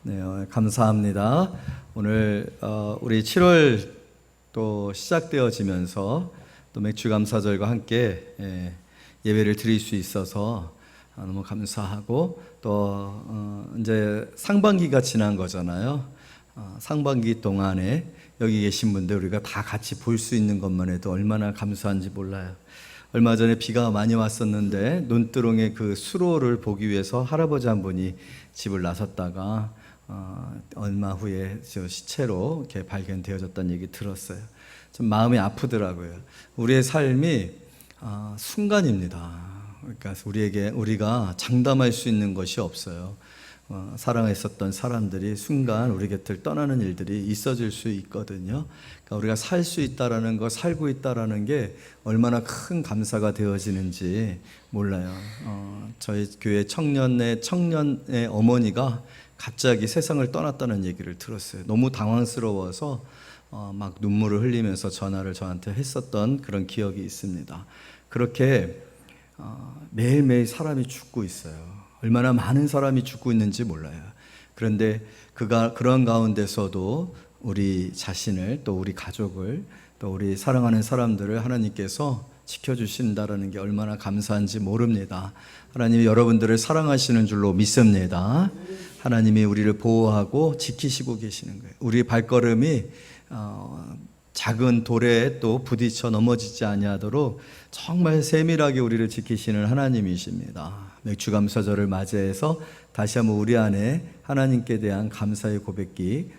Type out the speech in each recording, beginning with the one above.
네, 감사합니다. 오늘 우리 7월 또 시작되어지면서 또 맥주감사절과 함께 예배를 드릴 수 있어서 너무 감사하고 또 이제 상반기가 지난 거잖아요. 상반기 동안에 여기 계신 분들 우리가 다 같이 볼 수 있는 것만 해도 얼마나 감사한지 몰라요. 얼마 전에 비가 많이 왔었는데 논두렁의 그 수로를 보기 위해서 할아버지 한 분이 집을 나섰다가 얼마 후에 저 시체로 이렇게 발견되어졌다는 얘기 들었어요. 좀 마음이 아프더라고요. 우리의 삶이 순간입니다. 그러니까 우리가 장담할 수 있는 것이 없어요. 사랑했었던 사람들이 순간 우리 곁을 떠나는 일들이 있어질 수 있거든요. 그러니까 우리가 살 수 있다라는 거, 살고 있다라는 게 얼마나 큰 감사가 되어지는지 몰라요. 저희 교회 청년의 어머니가 갑자기 세상을 떠났다는 얘기를 들었어요. 너무 당황스러워서 막 눈물을 흘리면서 전화를 저한테 했었던 그런 기억이 있습니다. 그렇게 매일매일 사람이 죽고 있어요. 얼마나 많은 사람이 죽고 있는지 몰라요. 그런데 그런 가운데서도 우리 자신을, 또 우리 가족을, 또 우리 사랑하는 사람들을 하나님께서 지켜주신다라는 게 얼마나 감사한지 모릅니다. 하나님이 여러분들을 사랑하시는 줄로 믿습니다. 하나님이 우리를 보호하고 지키시고 계시는 거예요. 우리 발걸음이 작은 돌에 또 부딪혀 넘어지지 아니하도록 정말 세밀하게 우리를 지키시는 하나님이십니다. 맥주감사절을 맞이해서 다시 한번 우리 안에 하나님께 대한 감사의 고백이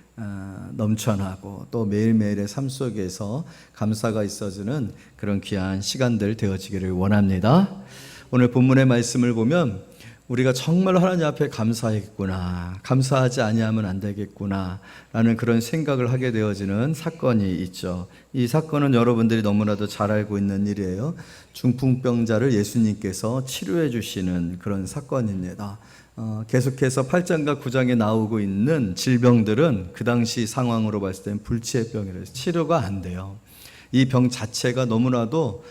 넘쳐나고 또 매일매일의 삶 속에서 감사가 있어지는 그런 귀한 시간들 되어지기를 원합니다. 오늘 본문의 말씀을 보면 우리가 정말 하나님 앞에 감사했구나, 감사하지 아니하면 안 되겠구나 라는 그런 생각을 하게 되어지는 사건이 있죠. 이 사건은 여러분들이 너무나도 잘 알고 있는 일이에요. 중풍병자를 예수님께서 치료해 주시는 그런 사건입니다. 계속해서 8장과 9장에 나오고 있는 질병들은 그 당시 상황으로 봤을 때는 불치의 병이라서 치료가 안 돼요. 이 병 자체가 너무나도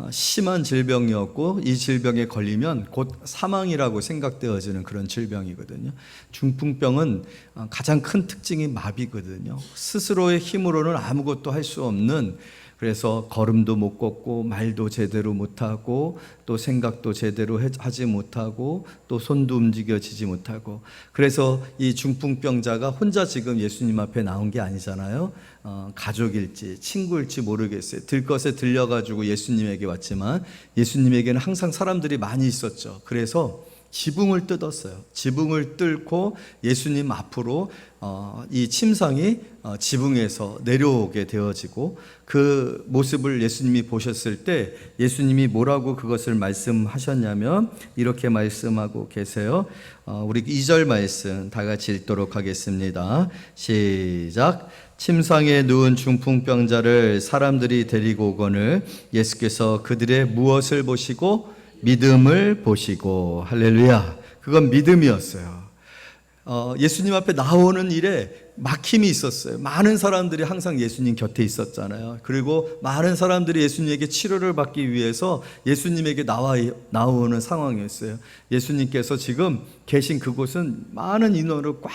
심한 질병이었고 이 질병에 걸리면 곧 사망이라고 생각되어지는 그런 질병이거든요. 중풍병은 가장 큰 특징이 마비거든요. 스스로의 힘으로는 아무것도 할 수 없는, 그래서 걸음도 못 걷고 말도 제대로 못하고 또 생각도 제대로 하지 못하고 또 손도 움직여지지 못하고, 그래서 이 중풍병자가 혼자 지금 예수님 앞에 나온 게 아니잖아요. 가족일지 친구일지 모르겠어요. 들것에 들려가지고 예수님에게 왔지만 예수님에게는 항상 사람들이 많이 있었죠. 그래서 지붕을 뜯었어요. 지붕을 뚫고 예수님 앞으로 이 침상이 지붕에서 내려오게 되어지고, 그 모습을 예수님이 보셨을 때 예수님이 뭐라고 그것을 말씀하셨냐면 이렇게 말씀하고 계세요. 우리 2절 말씀 다 같이 읽도록 하겠습니다. 시작. 침상에 누운 중풍병자를 사람들이 데리고 오거늘 예수께서 그들의 무엇을 보시고 믿음을 보시고. 할렐루야. 그건 믿음이었어요. 예수님 앞에 나오는 일에 막힘이 있었어요. 많은 사람들이 항상 예수님 곁에 있었잖아요. 그리고 많은 사람들이 예수님에게 치료를 받기 위해서 예수님에게 나오는 상황이었어요. 예수님께서 지금 계신 그곳은 많은 인원으로 꽉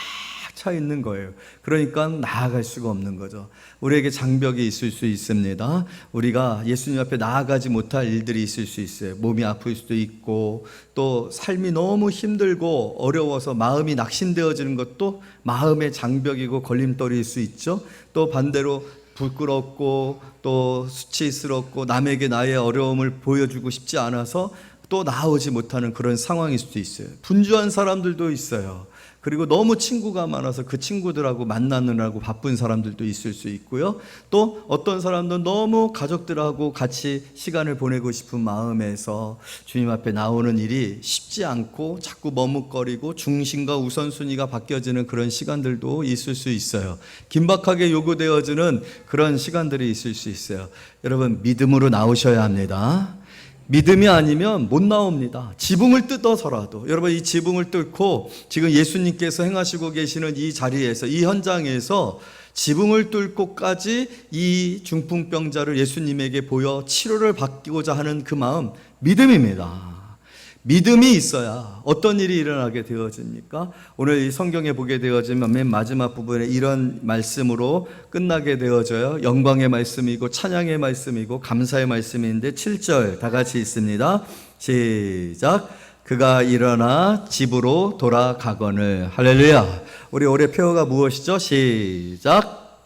차 있는 거예요. 그러니까 나아갈 수가 없는 거죠. 우리에게 장벽이 있을 수 있습니다. 우리가 예수님 앞에 나아가지 못할 일들이 있을 수 있어요. 몸이 아플 수도 있고 또 삶이 너무 힘들고 어려워서 마음이 낙심되어지는 것도 마음의 장벽이고 걸림돌일 수 있죠. 또 반대로 부끄럽고 또 수치스럽고 남에게 나의 어려움을 보여주고 싶지 않아서 또 나오지 못하는 그런 상황일 수도 있어요. 분주한 사람들도 있어요. 그리고 너무 친구가 많아서 그 친구들하고 만나느라고 바쁜 사람들도 있을 수 있고요. 또 어떤 사람들은 너무 가족들하고 같이 시간을 보내고 싶은 마음에서 주님 앞에 나오는 일이 쉽지 않고 자꾸 머뭇거리고 중심과 우선순위가 바뀌어지는 그런 시간들도 있을 수 있어요. 긴박하게 요구되어지는 그런 시간들이 있을 수 있어요. 여러분, 믿음으로 나오셔야 합니다. 믿음이 아니면 못 나옵니다. 지붕을 뜯어서라도. 여러분, 이 지붕을 뚫고 지금 예수님께서 행하시고 계시는 이 자리에서, 이 현장에서 지붕을 뚫고까지 이 중풍병자를 예수님에게 보여 치료를 받고자 하는 그 마음, 믿음입니다. 믿음이 있어야 어떤 일이 일어나게 되어집니까? 오늘 이 성경에 보게 되어지면 맨 마지막 부분에 이런 말씀으로 끝나게 되어져요. 영광의 말씀이고 찬양의 말씀이고 감사의 말씀인데 7절 다 같이 있습니다. 시작. 그가 일어나 집으로 돌아가거늘. 할렐루야. 우리 올해 표어가 무엇이죠? 시작.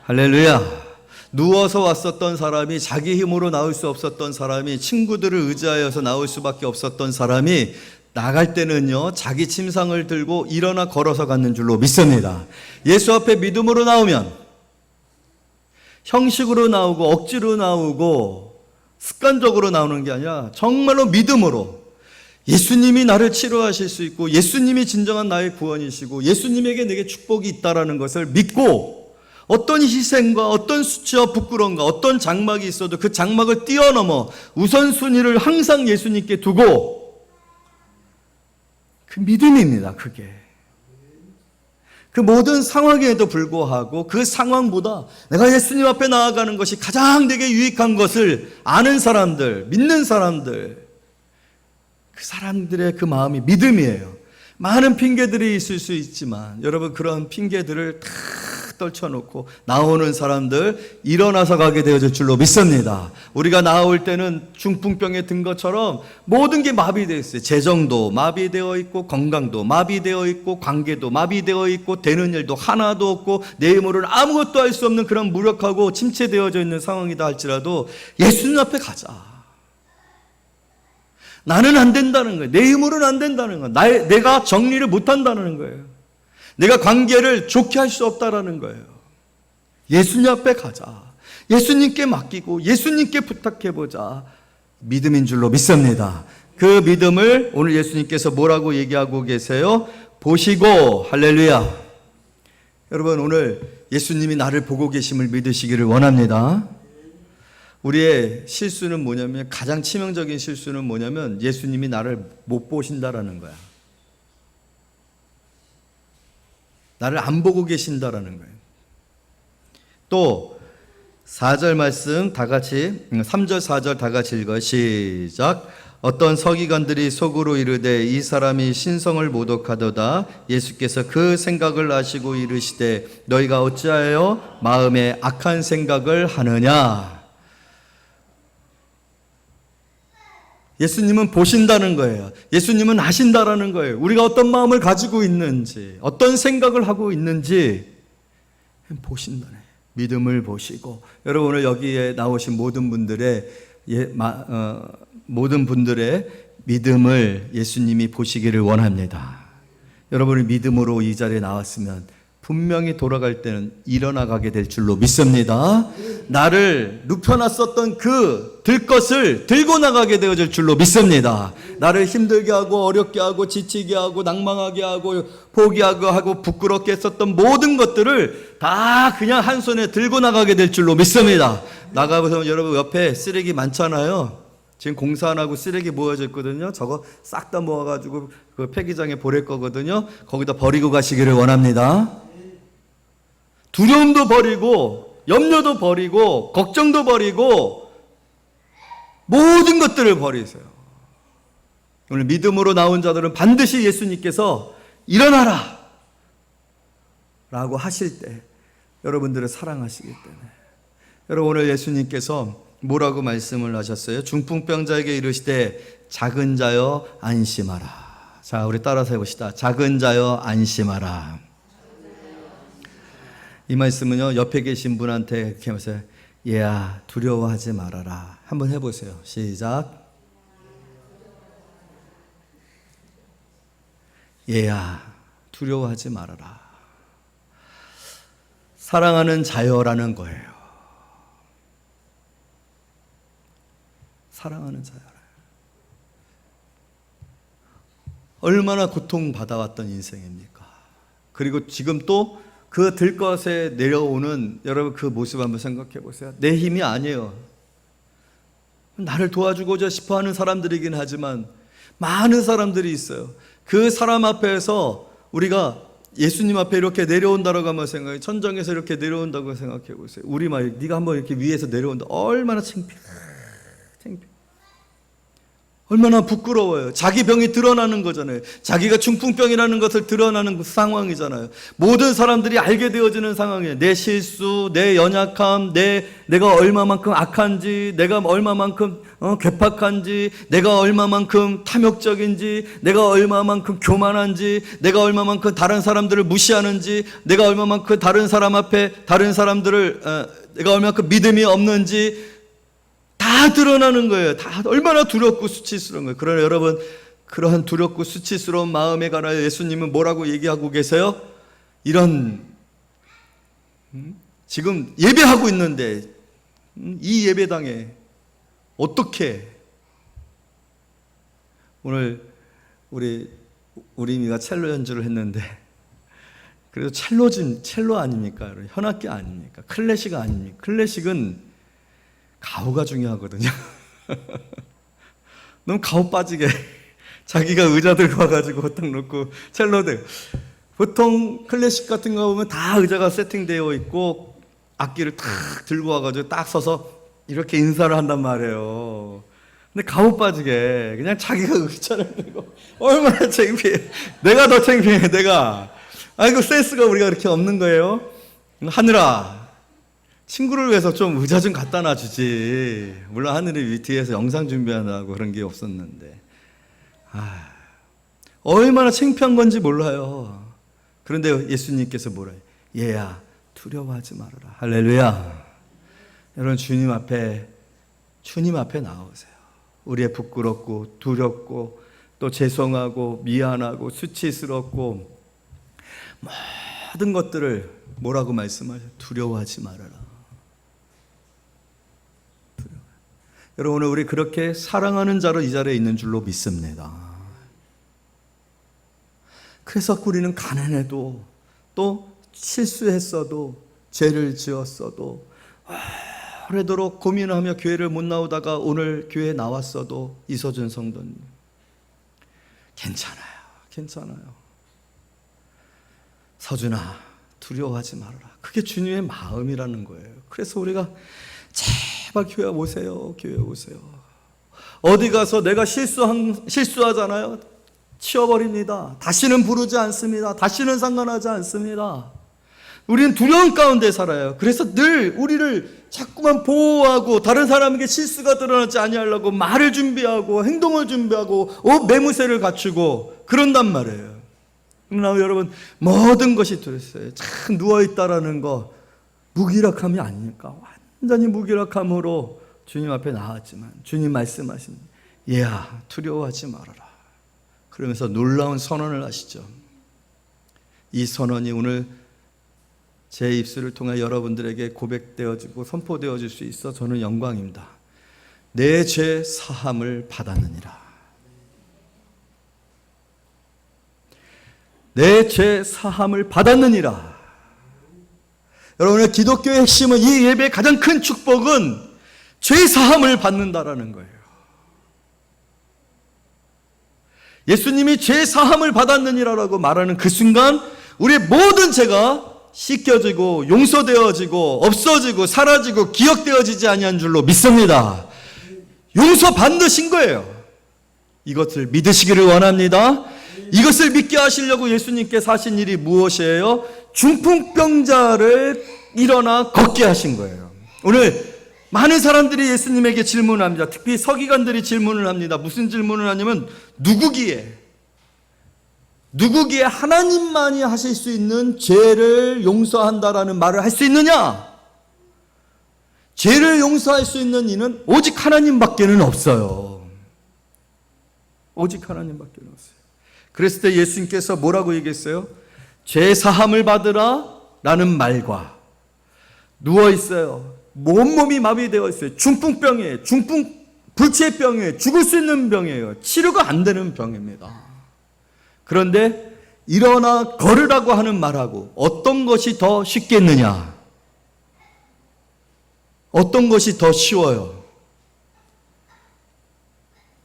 할렐루야. 누워서 왔었던 사람이, 자기 힘으로 나올 수 없었던 사람이, 친구들을 의지하여서 나올 수밖에 없었던 사람이 나갈 때는요, 자기 침상을 들고 일어나 걸어서 갔는 줄로 믿습니다. 예수 앞에 믿음으로 나오면 형식으로 나오고 억지로 나오고 습관적으로 나오는 게 아니라 정말로 믿음으로 예수님이 나를 치료하실 수 있고 예수님이 진정한 나의 구원이시고 예수님에게 내게 축복이 있다라는 것을 믿고 어떤 희생과 어떤 수치와 부끄러움과 어떤 장막이 있어도 그 장막을 뛰어넘어 우선순위를 항상 예수님께 두고 그 믿음입니다. 그게 그 모든 상황에도 불구하고 그 상황보다 내가 예수님 앞에 나아가는 것이 가장 내게 유익한 것을 아는 사람들, 믿는 사람들, 그 사람들의 그 마음이 믿음이에요. 많은 핑계들이 있을 수 있지만 여러분 그런 핑계들을 다 떨쳐놓고 나오는 사람들 일어나서 가게 되어질 줄로 믿습니다. 우리가 나올 때는 중풍병에 든 것처럼 모든 게 마비되어 있어요. 재정도 마비되어 있고 건강도 마비되어 있고 관계도 마비되어 있고 되는 일도 하나도 없고 내 힘으로는 아무것도 할 수 없는 그런 무력하고 침체되어져 있는 상황이다 할지라도 예수님 앞에 가자. 나는 안 된다는 거예요. 내 힘으로는 안 된다는 거예요. 내가 정리를 못한다는 거예요. 내가 관계를 좋게 할 수 없다라는 거예요. 예수님 앞에 가자. 예수님께 맡기고 예수님께 부탁해보자. 믿음인 줄로 믿습니다. 그 믿음을 오늘 예수님께서 뭐라고 얘기하고 계세요? 보시고. 할렐루야. 여러분 오늘 예수님이 나를 보고 계심을 믿으시기를 원합니다. 우리의 실수는 뭐냐면, 가장 치명적인 실수는 뭐냐면 예수님이 나를 못 보신다라는 거야. 나를 안 보고 계신다라는 거예요. 또 4절 말씀 다 같이 3절 4절 다 같이 읽어요. 시작. 어떤 서기관들이 속으로 이르되 이 사람이 신성을 모독하도다. 예수께서 그 생각을 아시고 이르시되 너희가 어찌하여 마음에 악한 생각을 하느냐. 예수님은 보신다는 거예요. 예수님은 아신다라는 거예요. 우리가 어떤 마음을 가지고 있는지, 어떤 생각을 하고 있는지 보신다네. 믿음을 보시고. 여러분 오늘 여기에 나오신 모든 분들의 믿음을 예수님이 보시기를 원합니다. 여러분이 믿음으로 이 자리에 나왔으면 분명히 돌아갈 때는 일어나 가게 될 줄로 믿습니다. 나를 눕혀놨었던 그 들 것을 들고 나가게 되어질 줄로 믿습니다. 나를 힘들게 하고 어렵게 하고 지치게 하고 낭망하게 하고 포기하고 부끄럽게 했었던 모든 것들을 다 그냥 한 손에 들고 나가게 될 줄로 믿습니다. 나가보면 여러분 옆에 쓰레기 많잖아요. 지금 공사 안 하고 쓰레기 모여져 있거든요. 저거 싹 다 모아가지고 그 폐기장에 보낼 거거든요. 거기다 버리고 가시기를 원합니다. 두려움도 버리고 염려도 버리고 걱정도 버리고 모든 것들을 버리세요. 오늘 믿음으로 나온 자들은 반드시 예수님께서 일어나라 라고 하실 때 여러분들을 사랑하시기 때문에. 여러분 오늘 예수님께서 뭐라고 말씀을 하셨어요? 중풍병자에게 이르시되 작은 자여 안심하라. 자, 우리 따라서 해봅시다. 작은 자여 안심하라. 이 말씀은요, 옆에 계신 분한테 이렇게 하면서 얘야 두려워하지 말아라. 한번 해보세요. 시작. 얘야 두려워하지 말아라. 사랑하는 자여라는 거예요. 사랑하는 자여라. 얼마나 고통받아왔던 인생입니까? 그리고 지금 또 그 들것에 내려오는 여러분 그 모습 한번 생각해 보세요. 내 힘이 아니에요. 나를 도와주고자 싶어하는 사람들이긴 하지만 많은 사람들이 있어요. 그 사람 앞에서 우리가 예수님 앞에 이렇게 내려온다라고 한번 생각해. 천정에서 이렇게 내려온다고 생각해 보세요. 우리 막 네가 한번 이렇게 위에서 내려온다. 얼마나 창피해. 얼마나 부끄러워요. 자기 병이 드러나는 거잖아요. 자기가 중풍병이라는 것을 드러나는 상황이잖아요. 모든 사람들이 알게 되어지는 상황이에요. 내 실수, 내 연약함, 내가 얼마만큼 악한지, 내가 얼마만큼 괴팍한지, 내가 얼마만큼 탐욕적인지, 내가 얼마만큼 교만한지, 내가 얼마만큼 다른 사람들을 무시하는지, 내가 얼마만큼 다른 사람 앞에 다른 사람들을 내가 얼마만큼 믿음이 없는지 다 드러나는 거예요. 다 얼마나 두렵고 수치스러운 거예요. 그러나 여러분, 그러한 두렵고 수치스러운 마음에 관하여 예수님은 뭐라고 얘기하고 계세요? 이런 지금 예배하고 있는데 이 예배당에 어떻게 오늘 우리미가 첼로 연주를 했는데 그래도 첼로 아닙니까? 현악기 아닙니까? 클래식 아닙니까? 클래식은 가오가 중요하거든요. 너무 가오 빠지게 자기가 의자 들고 와가지고 딱 놓고 첼로들 보통 클래식 같은 거 보면 다 의자가 세팅되어 있고 악기를 탁 들고 와가지고 딱 서서 이렇게 인사를 한단 말이에요. 근데 가오 빠지게 그냥 자기가 의자를 들고 얼마나 창피해. 내가 더 창피해. 내가 아이고 센스가 우리가 그렇게 없는 거예요. 하늘아 친구를 위해서 좀 의자 좀 갖다 놔주지. 물론 하늘이 뒤에서 영상 준비하느라고 그런 게 없었는데 얼마나 창피한 건지 몰라요. 그런데 예수님께서 뭐라 해요? 얘야 두려워하지 말아라. 할렐루야. 여러분 주님 앞에 나오세요. 우리의 부끄럽고 두렵고 또 죄송하고 미안하고 수치스럽고 모든 것들을 뭐라고 말씀하셔요? 두려워하지 말아라. 여러분 오늘 우리 그렇게 사랑하는 자로 이 자리에 있는 줄로 믿습니다. 그래서 우리는 가난해도 또 실수했어도 죄를 지었어도 오래도록 고민하며 교회를 못 나오다가 오늘 교회에 나왔어도 이서준 성도님 괜찮아요. 서준아 두려워하지 말아라. 그게 주님의 마음이라는 거예요. 그래서 우리가 제발 교회 오세요. 어디 가서 내가 실수하잖아요. 치워버립니다. 다시는 부르지 않습니다. 다시는 상관하지 않습니다. 우리는 두려움 가운데 살아요. 그래서 늘 우리를 자꾸만 보호하고 다른 사람에게 실수가 드러나지 아니하려고 말을 준비하고 행동을 준비하고 옷 매무새를 갖추고 그런단 말이에요. 그러나 여러분 모든 것이 두렵어요. 참 누워있다라는 거 무기력함이 아닙니까? 완전히 무기력함으로 주님 앞에 나왔지만 주님 말씀하십니다. 얘야 두려워하지 말아라. 그러면서 놀라운 선언을 하시죠. 이 선언이 오늘 제 입술을 통해 여러분들에게 고백되어지고 선포되어질 수 있어 저는 영광입니다. 내 죄 사함을 받았느니라. 내 죄 사함을 받았느니라. 여러분의 기독교의 핵심은 이 예배의 가장 큰 축복은 죄 사함을 받는다라는 거예요. 예수님이 죄 사함을 받았느니라라고 말하는 그 순간 우리의 모든 죄가 씻겨지고 용서되어지고 없어지고 사라지고 기억되어지지 아니한 줄로 믿습니다. 용서 받으신 거예요. 이것을 믿으시기를 원합니다. 이것을 믿게 하시려고 예수님께서 하신 일이 무엇이에요? 중풍병자를 일어나 걷게 하신 거예요. 오늘 많은 사람들이 예수님에게 질문합니다. 특히 서기관들이 질문을 합니다. 무슨 질문을 하냐면 누구기에 하나님만이 하실 수 있는 죄를 용서한다라는 말을 할 수 있느냐? 죄를 용서할 수 있는 이는 오직 하나님밖에는 없어요. 오직 하나님밖에는 없어요. 그랬을 때 예수님께서 뭐라고 얘기했어요? 죄 사함을 받으라 라는 말과 누워있어요. 온몸이 마비되어 있어요. 중풍병이에요. 불치병이에요. 죽을 수 있는 병이에요. 치료가 안 되는 병입니다. 그런데 일어나 걸으라고 하는 말하고 어떤 것이 더 쉽겠느냐? 어떤 것이 더 쉬워요?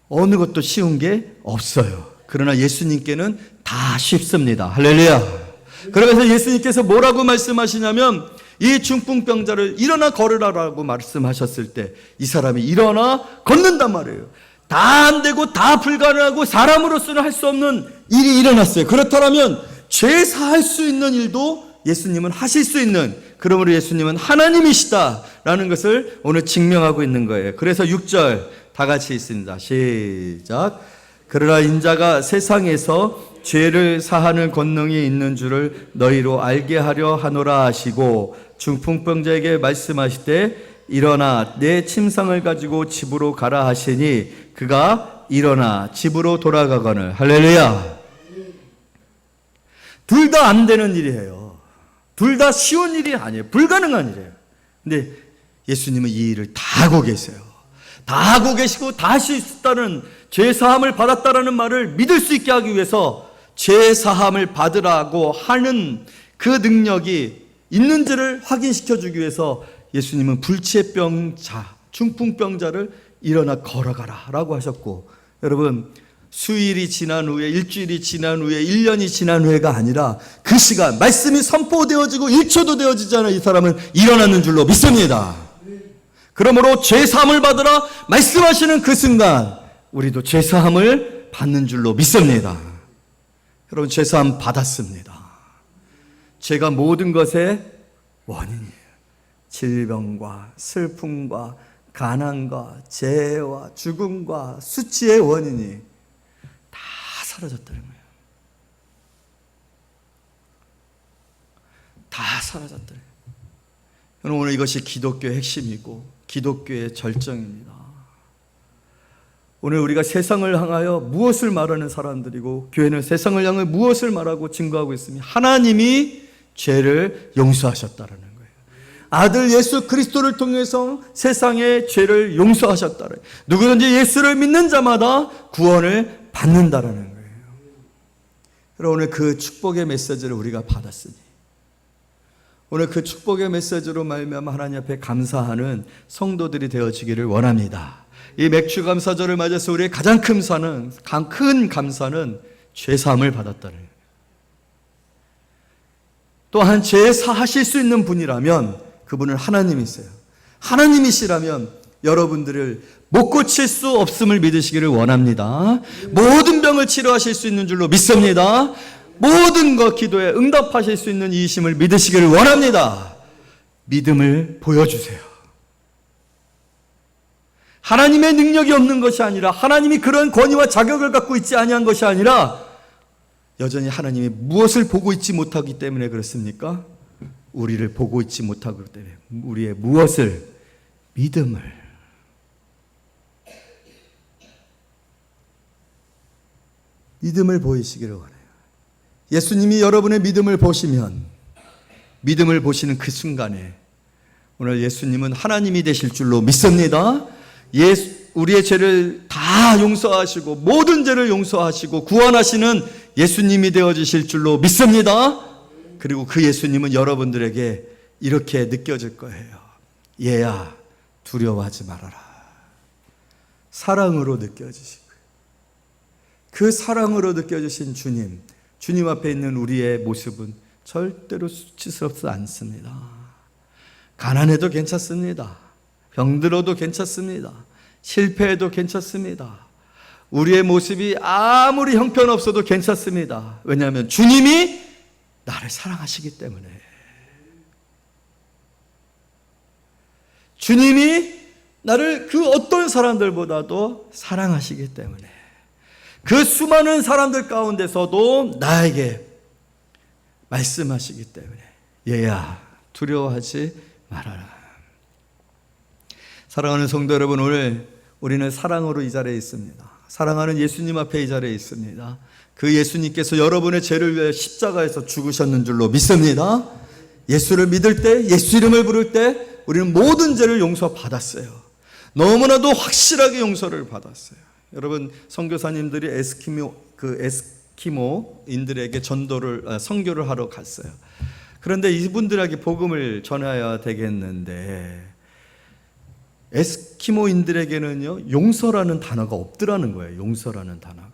어느 것도 쉬운 게 없어요. 그러나 예수님께는 다 쉽습니다. 할렐루야. 그러면서 예수님께서 뭐라고 말씀하시냐면 이 중풍병자를 일어나 걸으라고 말씀하셨을 때 이 사람이 일어나 걷는단 말이에요. 다 안 되고 다 불가능하고 사람으로서는 할 수 없는 일이 일어났어요. 그렇다면 죄 사할 수 있는 일도 예수님은 하실 수 있는, 그러므로 예수님은 하나님이시다라는 것을 오늘 증명하고 있는 거예요. 그래서 6절 다 같이 있습니다. 시작. 그러나 인자가 세상에서 죄를 사하는 권능이 있는 줄을 너희로 알게 하려 하노라 하시고 중풍병자에게 말씀하시되 일어나 내 침상을 가지고 집으로 가라 하시니 그가 일어나 집으로 돌아가거늘. 할렐루야. 둘 다 안 되는 일이에요. 둘 다 쉬운 일이 아니에요. 불가능한 일이에요. 근데 예수님은 이 일을 다 하고 계세요. 다 하고 계시고 다 할 수 있다는, 죄사함을 받았다라는 말을 믿을 수 있게 하기 위해서 죄사함을 받으라고 하는 그 능력이 있는지를 확인시켜 주기 위해서 예수님은 불치병자, 중풍병자를 일어나 걸어가라 라고 하셨고, 여러분 수일이 지난 후에, 일주일이 지난 후에, 1년이 지난 후에가 아니라 그 시간, 말씀이 선포되어지고 1초도 되어지지 않아 이 사람은 일어나는 줄로 믿습니다. 그러므로 죄사함을 받으라 말씀하시는 그 순간 우리도 죄사함을 받는 줄로 믿습니다. 여러분 죄사함 받았습니다. 죄가 모든 것의 원인이에요. 질병과 슬픔과 가난과 재해와 죽음과 수치의 원인이 다 사라졌다는 거예요. 다 사라졌다는 거예요. 여러분 오늘 이것이 기독교의 핵심이고 기독교의 절정입니다. 오늘 우리가 세상을 향하여 무엇을 말하는 사람들이고, 교회는 세상을 향해 무엇을 말하고 증거하고 있으며 하나님이 죄를 용서하셨다라는 거예요. 아들 예수 그리스도를 통해서 세상의 죄를 용서하셨다는 거예요. 누구든지 예수를 믿는 자마다 구원을 받는다라는 거예요. 여러분 오늘 그 축복의 메시지를 우리가 받았으니 오늘 그 축복의 메시지로 말미암아 하나님 앞에 감사하는 성도들이 되어지기를 원합니다. 이 맥주감사절을 맞아서 우리의 가장 큰 감사는 죄사함을 받았다는 거예요. 또한 죄 사하실 수 있는 분이라면 그분은 하나님이세요. 하나님이시라면 여러분들을 못 고칠 수 없음을 믿으시기를 원합니다. 모든 병을 치료하실 수 있는 줄로 믿습니다. 모든 것 기도에 응답하실 수 있는 이심을 믿으시기를 원합니다. 믿음을 보여주세요. 하나님의 능력이 없는 것이 아니라, 하나님이 그런 권위와 자격을 갖고 있지 아니한 것이 아니라 여전히 하나님이 무엇을 보고 있지 못하기 때문에 그렇습니까? 우리를 보고 있지 못하기 때문에 우리의 무엇을, 믿음을 보이시기를 원해요. 예수님이 여러분의 믿음을 보시면, 믿음을 보시는 그 순간에 오늘 예수님은 하나님이 되실 줄로 믿습니다. 우리의 죄를 다 용서하시고 모든 죄를 용서하시고 구원하시는 예수님이 되어주실 줄로 믿습니다. 그리고 그 예수님은 여러분들에게 이렇게 느껴질 거예요. 얘야 두려워하지 말아라. 사랑으로 느껴지시고요. 그 사랑으로 느껴지신 주님 앞에 있는 우리의 모습은 절대로 수치스럽지 않습니다. 가난해도 괜찮습니다. 병들어도 괜찮습니다. 실패해도 괜찮습니다. 우리의 모습이 아무리 형편없어도 괜찮습니다. 왜냐하면 주님이 나를 사랑하시기 때문에. 주님이 나를 그 어떤 사람들보다도 사랑하시기 때문에, 그 수많은 사람들 가운데서도 나에게 말씀하시기 때문에 얘야 두려워하지 말아라. 사랑하는 성도 여러분, 오늘 우리는 사랑으로 이 자리에 있습니다. 사랑하는 예수님 앞에 이 자리에 있습니다. 그 예수님께서 여러분의 죄를 위해 십자가에서 죽으셨는 줄로 믿습니다. 예수를 믿을 때, 예수 이름을 부를 때 우리는 모든 죄를 용서받았어요. 너무나도 확실하게 용서를 받았어요. 여러분 선교사님들이 에스키모인들에게 선교를 하러 갔어요. 그런데 이분들에게 복음을 전해야 되겠는데 에스키모인들에게는요 용서라는 단어가 없더라는 거예요. 용서라는 단어가.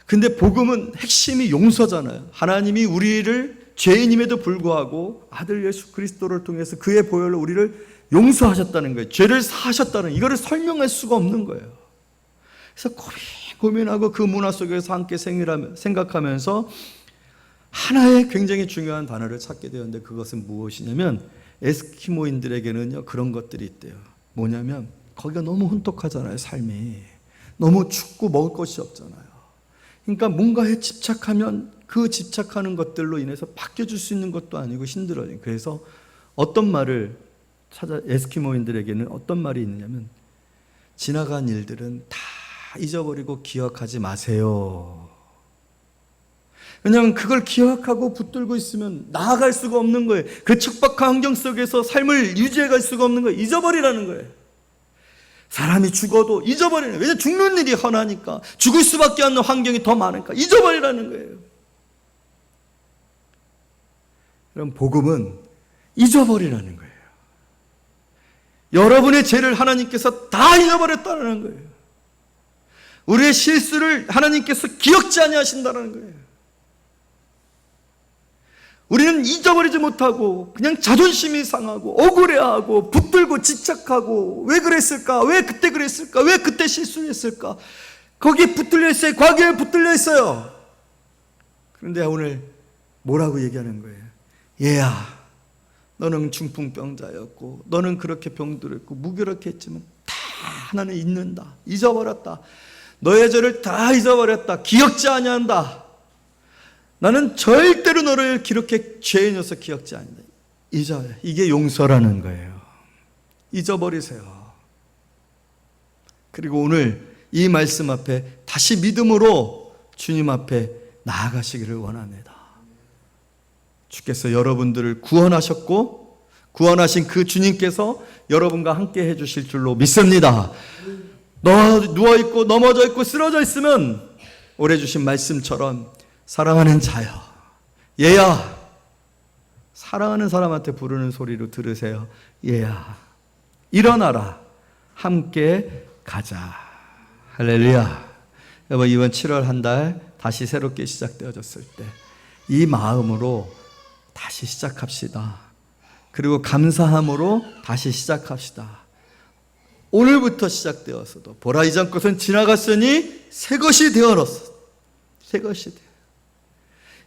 근데 복음은 핵심이 용서잖아요. 하나님이 우리를 죄인임에도 불구하고 아들 예수 그리스도를 통해서 그의 보혈로 우리를 용서하셨다는 거예요. 죄를 사하셨다는, 이거를 설명할 수가 없는 거예요. 그래서 고민하고 그 문화 속에서 함께 생각하면서 하나의 굉장히 중요한 단어를 찾게 되었는데, 그것은 무엇이냐면 에스키모인들에게는요 그런 것들이 있대요. 뭐냐면 거기가 너무 혼톡하잖아요. 삶이 너무 춥고 먹을 것이 없잖아요. 그러니까 뭔가에 집착하면 그 집착하는 것들로 인해서 바뀌어줄 수 있는 것도 아니고 힘들어요. 그래서 어떤 말을 에스키모인들에게는 어떤 말이 있느냐면, 지나간 일들은 다 잊어버리고 기억하지 마세요. 왜냐하면 그걸 기억하고 붙들고 있으면 나아갈 수가 없는 거예요. 그 척박한 환경 속에서 삶을 유지해 갈 수가 없는 거예요. 잊어버리라는 거예요. 사람이 죽어도 잊어버리는 거예요. 왜냐하면 죽는 일이 흔하니까, 죽을 수밖에 없는 환경이 더 많으니까 잊어버리라는 거예요. 그럼 복음은 잊어버리라는 거예요. 여러분의 죄를 하나님께서 다 잊어버렸다는 거예요. 우리의 실수를 하나님께서 기억지 아니하신다는 거예요. 우리는 잊어버리지 못하고 그냥 자존심이 상하고 억울해하고 붙들고 집착하고, 왜 그랬을까? 왜 그때 그랬을까? 왜 그때 실수했을까? 거기에 붙들려 있어요. 과거에 붙들려 있어요. 그런데 오늘 뭐라고 얘기하는 거예요? 얘야, 너는 중풍병자였고 너는 그렇게 병들었고 무기력해 했지만 다 하나는 잊는다. 잊어버렸다. 너의 죄를 다 잊어버렸다. 기억지 아니한다. 나는 절대로 너를 기록해 죄인 녀석 기억지 않는다. 잊어요. 이게 용서라는 거예요. 잊어버리세요. 그리고 오늘 이 말씀 앞에 다시 믿음으로 주님 앞에 나아가시기를 원합니다. 주께서 여러분들을 구원하셨고, 구원하신 그 주님께서 여러분과 함께 해주실 줄로 믿습니다. 누워있고 넘어져 있고 쓰러져 있으면 오래 주신 말씀처럼 사랑하는 자여, 얘야, 사랑하는 사람한테 부르는 소리로 들으세요. 얘야, 일어나라, 함께 가자. 할렐루야. 여러분, 이번 7월 한 달 다시 새롭게 시작되어졌을 때 이 마음으로 다시 시작합시다. 그리고 감사함으로 다시 시작합시다. 오늘부터 시작되었어도 보라, 이전 것은 지나갔으니 새 것이 되어졌어. 새 것이 되어.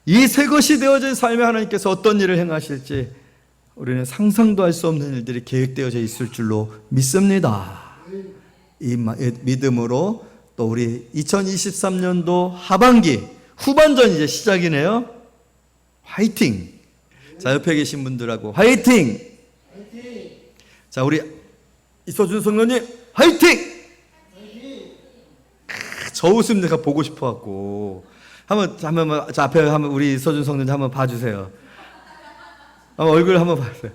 이 새 것이 되어진 삶에 하나님께서 어떤 일을 행하실지 우리는 상상도 할 수 없는 일들이 계획되어져 있을 줄로 믿습니다. 이 믿음으로 또 우리 2023년도 하반기 후반전 이제 시작이네요. 화이팅! 자, 옆에 계신 분들하고 화이팅! 자, 우리 이서준 성도님 화이팅! 저 웃음 내가 보고 싶어갖고 한번 자, 앞에 한번 우리 이서준 성도님 한번 봐주세요. 얼굴 한번 봐주세요.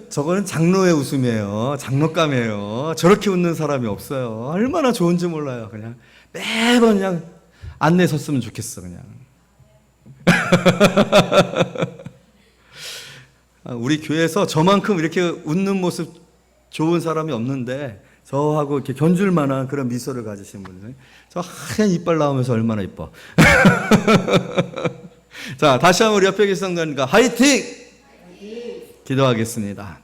저거는 장로의 웃음이에요. 장로감이에요. 저렇게 웃는 사람이 없어요. 얼마나 좋은지 몰라요. 그냥 매번 그냥 안내 섰으면 좋겠어. 그냥 우리 교회에서 저만큼 이렇게 웃는 모습 좋은 사람이 없는데, 저하고 이렇게 견줄 만한 그런 미소를 가지신 분들, 저 하얀 이빨 나오면서 얼마나 이뻐. 자, 다시 한번 우리 옆에 계신 성도님과 화이팅! 기도하겠습니다.